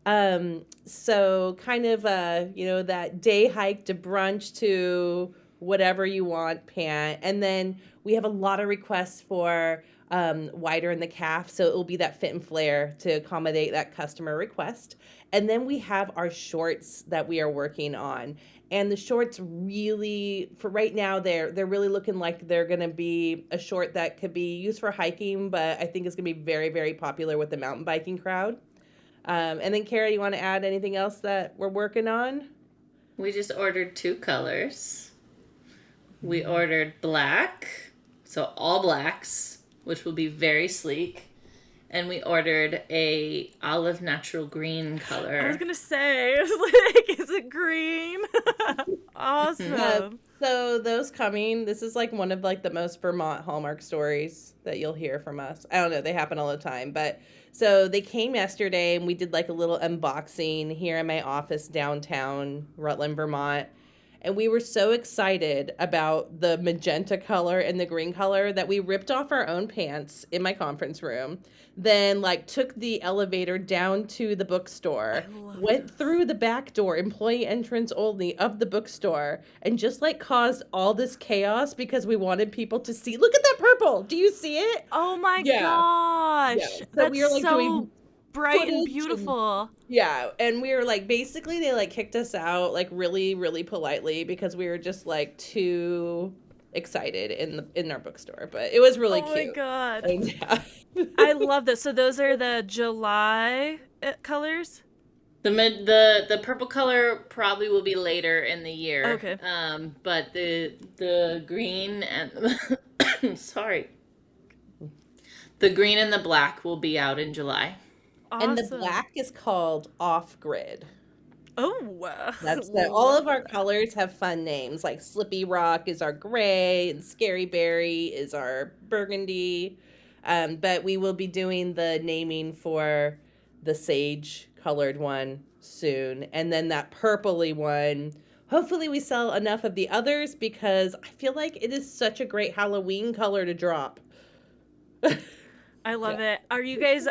So kind of that day hike to brunch to whatever you want pant. And then we have a lot of requests for wider in the calf, so it will be that fit and flare to accommodate that customer request. And then we have our shorts that we are working on. And the shorts really, for right now, they're really looking like they're going to be a short that could be used for hiking, but I think it's going to be very, very popular with the mountain biking crowd. And then Kara, you want to add anything else that we're working on? We just ordered 2 colors. We ordered black, so all blacks, which will be very sleek. And we ordered a olive natural green color. I was gonna say, I was like, is it green? Awesome. So those coming, this is like one of like the most Vermont Hallmark stories that you'll hear from us. I don't know, they happen all the time, but so they came yesterday and we did like a little unboxing here in my office downtown Rutland, Vermont. And we were so excited about the magenta color and the green color that we ripped off our own pants in my conference room, then like took the elevator down to the bookstore, went through the back door, employee entrance only of the bookstore, and just like caused all this chaos because we wanted people to see. Look at that purple. Do you see it? Oh my Yeah. gosh. Yeah. So That's we were like so doing bright and footage beautiful. Yeah, and we were like, basically they like kicked us out like really, really politely because we were just like too excited in our bookstore. But it was really Oh cute. my god. And, yeah. I love this. So those are the July colors? The purple color probably will be later in the year. Okay. But the green and sorry. The green and the black will be out in July. Awesome. And the black is called Off Grid. Oh, That's all of our colors have fun names. Like Slippy Rock is our gray, and Scary Berry is our burgundy. But we will be doing the naming for the sage colored one soon, and then that purpley one. Hopefully, we sell enough of the others because I feel like it is such a great Halloween color to drop. I love it. Are you guys,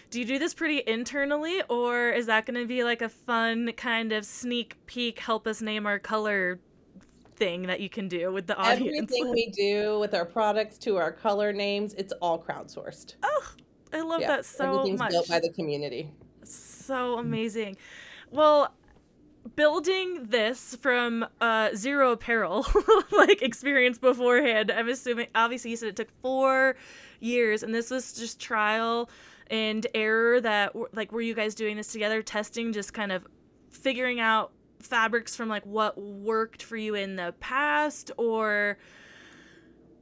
do you do this pretty internally, or is that going to be like a fun kind of sneak peek, help us name our color thing that you can do with the audience? Everything we do with our products to our color names, it's all crowdsourced. Oh, I love that so everything's much. built by the community. So amazing. Well, building this from zero apparel like experience beforehand, I'm assuming, obviously you said it took 4 years, and this was just trial and error. That like, were you guys doing this together, testing, just kind of figuring out fabrics from like what worked for you in the past, or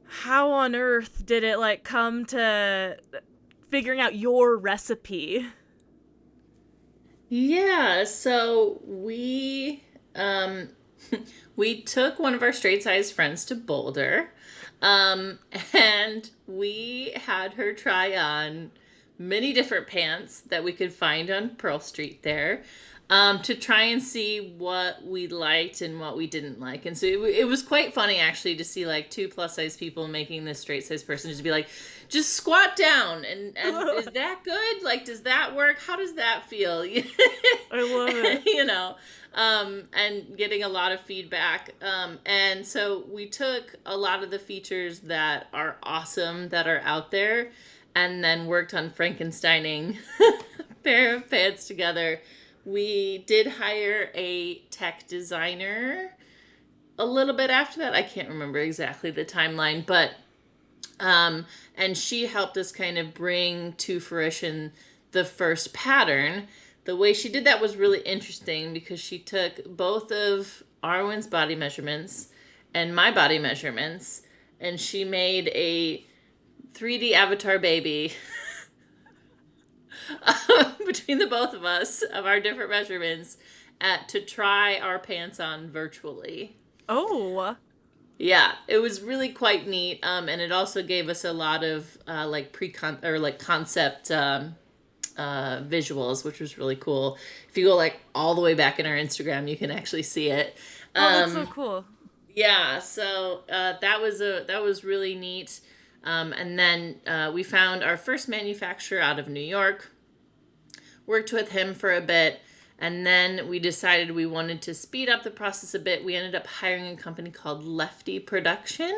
how on earth did it like come to figuring out your recipe? Yeah, so we we took one of our straight size friends to Boulder, and we had her try on many different pants that we could find on Pearl Street there, to try and see what we liked and what we didn't like. And so it was quite funny actually to see like 2 plus size people making this straight size person just be like, just squat down and is that good? Like, does that work? How does that feel? I love it. You know, and getting a lot of feedback. And so we took a lot of the features that are awesome that are out there and then worked on Frankensteining a pair of pants together. We did hire a tech designer a little bit after that. I can't remember exactly the timeline, but and she helped us kind of bring to fruition the first pattern. The way she did that was really interesting because she took both of Arwen's body measurements and my body measurements, and she made a 3D avatar baby between the both of us of our different measurements to try our pants on virtually. Oh. Yeah, it was really quite neat, and it also gave us a lot of concept visuals, which was really cool. If you go like all the way back in our Instagram, you can actually see it. Oh, that's so cool. Yeah, so that was really neat. And then we found our first manufacturer out of New York, worked with him for a bit, and then we decided we wanted to speed up the process a bit. We ended up hiring a company called Lefty Production.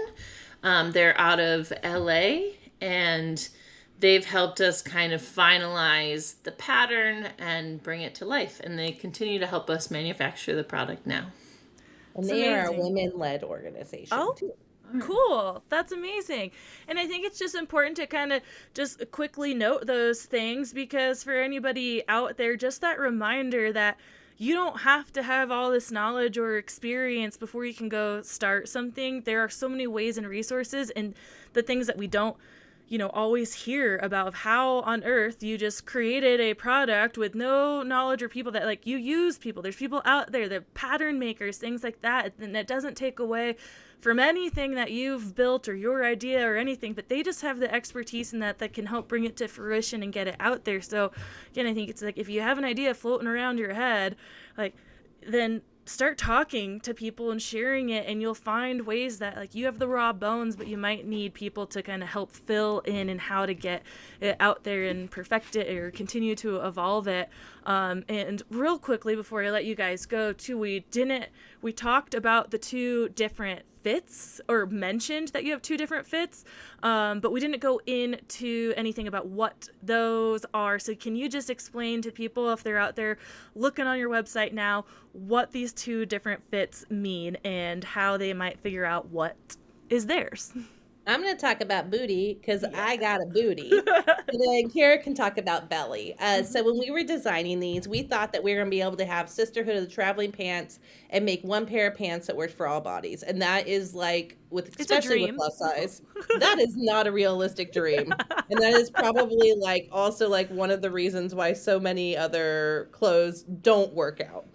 They're out of LA, and they've helped us kind of finalize the pattern and bring it to life. And they continue to help us manufacture the product now. And they are a women-led organization, too. Cool. That's amazing. And I think it's just important to kind of just quickly note those things, because for anybody out there, just that reminder that you don't have to have all this knowledge or experience before you can go start something. There are so many ways and resources, and the things that we don't always hear about, of how on earth you just created a product with no knowledge, or people that like you use people. There's people out there, the pattern makers, things like that. And that doesn't take away from anything that you've built or your idea or anything, but they just have the expertise in that can help bring it to fruition and get it out there. So again, I think it's like, if you have an idea floating around your head, like, then start talking to people and sharing it, and you'll find ways that, like, you have the raw bones, but you might need people to kind of help fill in and how to get it out there and perfect it or continue to evolve it. And real quickly before I let you guys go too, we talked about the two different fits, or mentioned that you have two different fits, but we didn't go into anything about what those are. So can you just explain to people, if they're out there looking on your website now, what these two different fits mean and how they might figure out what is theirs? I'm going to talk about booty because I got a booty. And then Kara can talk about belly. So when we were designing these, we thought that we were going to be able to have sisterhood of the traveling pants and make one pair of pants that worked for all bodies. And that is like, especially with plus size, that is not a realistic dream. And that is probably also one of the reasons why so many other clothes don't work out.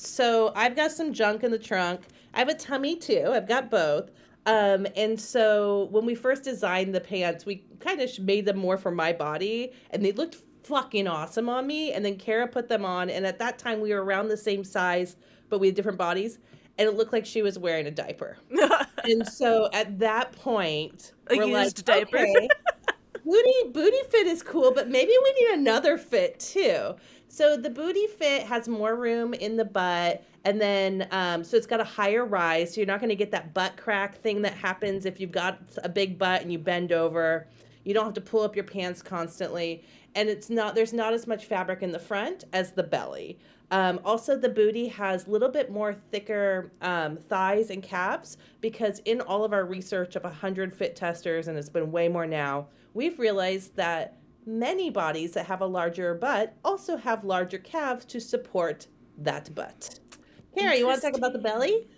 So I've got some junk in the trunk. I have a tummy too. I've got both. And so when we first designed the pants, we kind of made them more for my body, and they looked fucking awesome on me. And then Kara put them on, and at that time we were around the same size, but we had different bodies, and it looked like she was wearing a diaper. And so at that point, we're like, diaper. Okay, booty fit is cool, but maybe we need another fit too. So the booty fit has more room in the butt, and then so it's got a higher rise, so you're not going to get that butt crack thing that happens if you've got a big butt and you bend over. You don't have to pull up your pants constantly, and there's not as much fabric in the front as the belly. Also, the booty has a little bit more thicker thighs and calves, because in all of our research of 100 fit testers, and it's been way more now, we've realized that many bodies that have a larger butt also have larger calves to support that butt. Kara, you want to talk about the belly?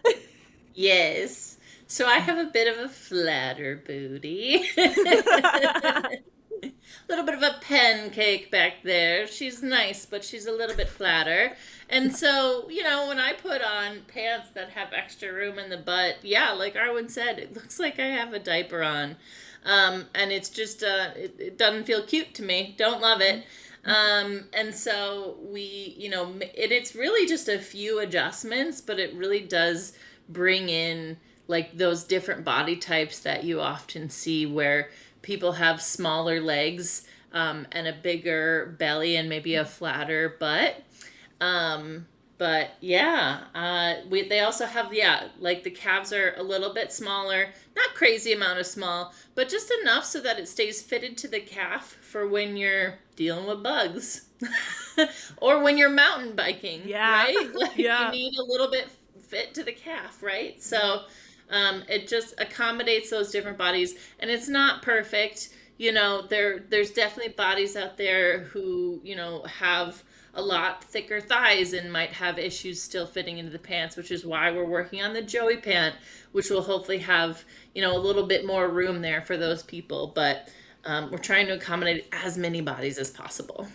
Yes. So I have a bit of a flatter booty. A little bit of a pancake back there. She's nice, but she's a little bit flatter. And so, when I put on pants that have extra room in the butt, yeah, like Arwen said, it looks like I have a diaper on. And it's just, it doesn't feel cute to me. Don't love it. And so it's really just a few adjustments, but it really does bring in like those different body types that you often see, where people have smaller legs, and a bigger belly and maybe a flatter butt. But yeah, they also have, like the calves are a little bit smaller, not crazy amount of small, but just enough so that it stays fitted to the calf for when you're dealing with bugs or when you're mountain biking, right? Like you need a little bit fit to the calf, right? So it just accommodates those different bodies, and it's not perfect. There's definitely bodies out there who, have a lot thicker thighs and might have issues still fitting into the pants, which is why we're working on the Joey pant, which will hopefully have, a little bit more room there for those people. But we're trying to accommodate as many bodies as possible.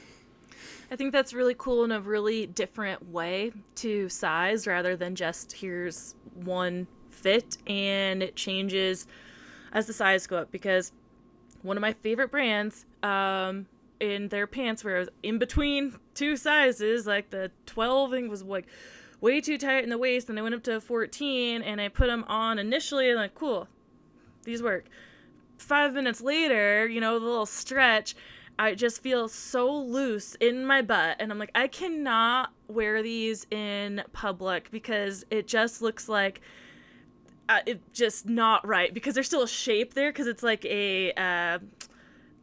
I think that's really cool, in a really different way to size, rather than just here's one fit and it changes as the size go up. Because one of my favorite brands, in their pants, where I was in between two sizes, like the 12 thing was like way too tight in the waist, and I went up to 14, and I put them on initially, and like, cool, these work. 5 minutes later, the little stretch, I just feel so loose in my butt, and I'm like, I cannot wear these in public, because it just looks like it's just not right, because there's still a shape there, because it's like a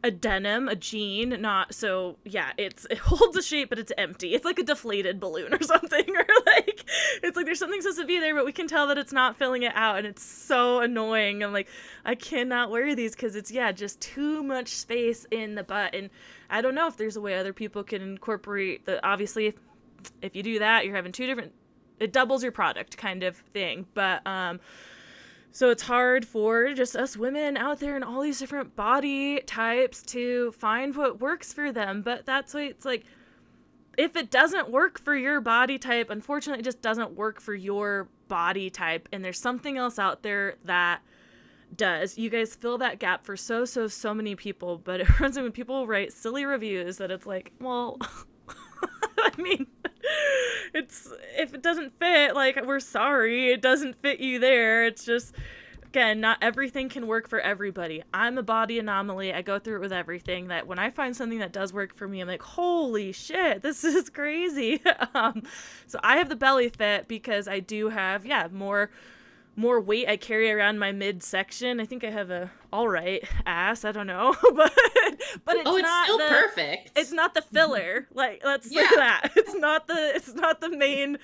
a denim, a jean, not so yeah, it holds a shape but it's empty. It's like a deflated balloon or something, or like it's like there's something supposed to be there but we can tell that it's not filling it out, and it's so annoying. I'm like, I cannot wear these because it's just too much space in the butt. And I don't know if there's a way other people can incorporate the, obviously if you do that you're having two different, it doubles your product kind of thing. But so it's hard for just us women out there in all these different body types to find what works for them. But that's why it's like, if it doesn't work for your body type, unfortunately, it just doesn't work for your body type. And there's something else out there that does. You guys fill that gap for so many people. But it runs when people write silly reviews that it's like, well, I mean, it's, if it doesn't fit, like, we're sorry, it doesn't fit you there. It's just, again, not everything can work for everybody. I'm a body anomaly. I go through it with everything, that when I find something that does work for me, I'm like, holy shit, this is crazy. So I have the belly fit because I do have, more weight. I carry around my midsection. I think I have a all right ass. I don't know, but it's not still perfect. It's not the filler. Like, let's say that it's not the main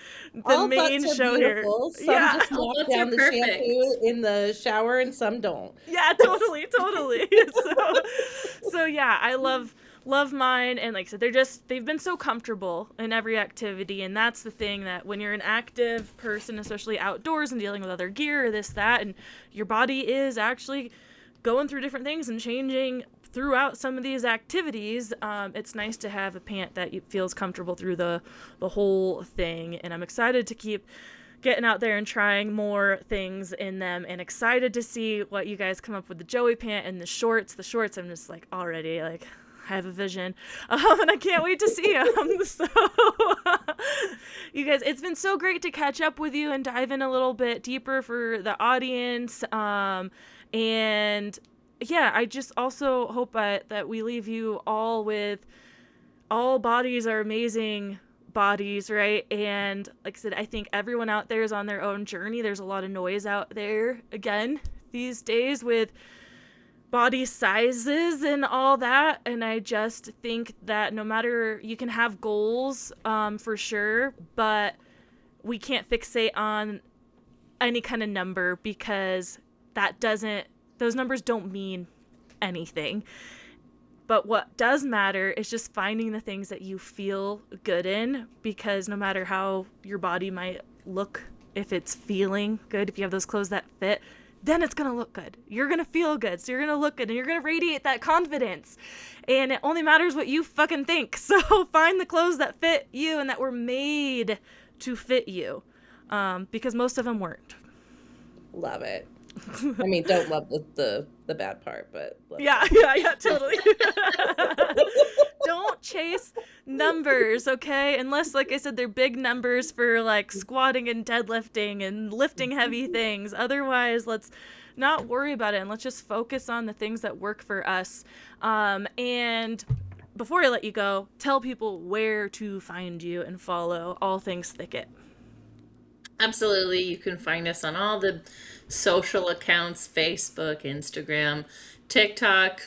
All main butts are show beautiful. here. Some just knock butts down are the perfect. shampoo in the shower, and some don't. Yeah, totally. So yeah, I love mine. And like I said, they've been so comfortable in every activity. And that's the thing, that when you're an active person, especially outdoors and dealing with other gear or this, that, and your body is actually going through different things and changing throughout some of these activities, it's nice to have a pant that feels comfortable through the whole thing. And I'm excited to keep getting out there and trying more things in them, and excited to see what you guys come up with the Joey pant and the shorts. I'm just like, already, like, I have a vision, and I can't wait to see them. So, you guys, it's been so great to catch up with you and dive in a little bit deeper for the audience. And yeah, I just also hope that we leave you all with, all bodies are amazing bodies, right? And like I said, I think everyone out there is on their own journey. There's a lot of noise out there, again, these days with body sizes and all that. And I just think that no matter, you can have goals, for sure, but we can't fixate on any kind of number, because those numbers don't mean anything. But what does matter is just finding the things that you feel good in, because no matter how your body might look, if it's feeling good, if you have those clothes that fit, then it's going to look good. You're going to feel good. So you're going to look good and you're going to radiate that confidence. And it only matters what you fucking think. So find the clothes that fit you and that were made to fit you. Because most of them weren't. Love it. I mean, don't love the bad part, but yeah, totally. Don't chase numbers, okay? Unless, like I said, they're big numbers for like squatting and deadlifting and lifting heavy things. Otherwise, let's not worry about it, and let's just focus on the things that work for us. And before I let you go, tell people where to find you and follow all things Thicket. Absolutely. You can find us on all the social accounts, Facebook, Instagram, TikTok,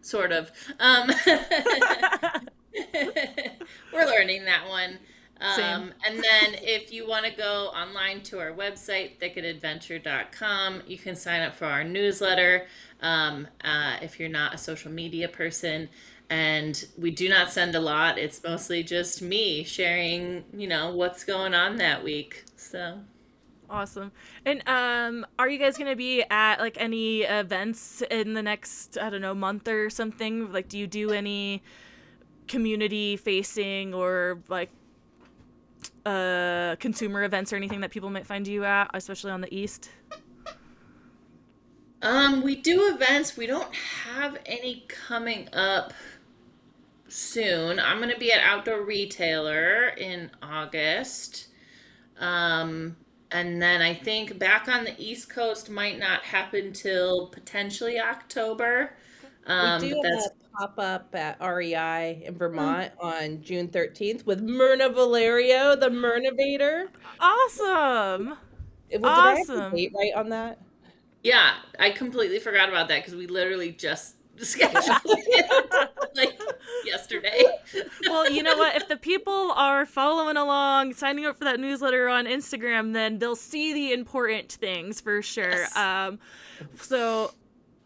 sort of. We're learning that one. Same. And then if you want to go online to our website, thicketadventure.com, you can sign up for our newsletter if you're not a social media person. And we do not send a lot. It's mostly just me sharing, what's going on that week. So awesome. And are you guys gonna be at like any events in the next, I don't know, month or something? Like, do you do any community facing or like consumer events or anything that people might find you at, especially on the East? we do events. We don't have any coming up soon. I'm going to be at Outdoor Retailer in August. And then I think back on the East Coast might not happen till potentially October. we But do that's have a pop-up at REI in Vermont on June 13th with Myrna Valerio, the Myrnavator. Awesome. Did I have the Awesome. date right on that? Yeah, I completely forgot about that because we literally just schedule it like yesterday. Well, you know what? If the people are following along, signing up for that newsletter on Instagram, then they'll see the important things for sure. Yes. So,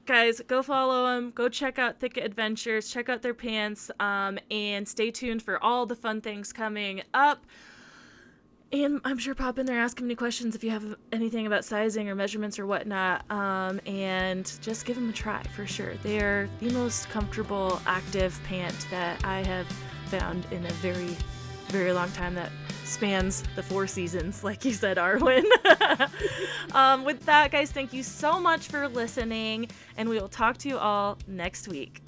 guys, go follow them. Go check out Thicket Adventures. Check out their pants. And stay tuned for all the fun things coming up. And I'm sure pop in there, ask them any questions if you have anything about sizing or measurements or whatnot. And just give them a try for sure. They are the most comfortable active pant that I have found in a very, very long time that spans the 4 seasons, like you said, Arwen. With that, guys, thank you so much for listening, and we will talk to you all next week.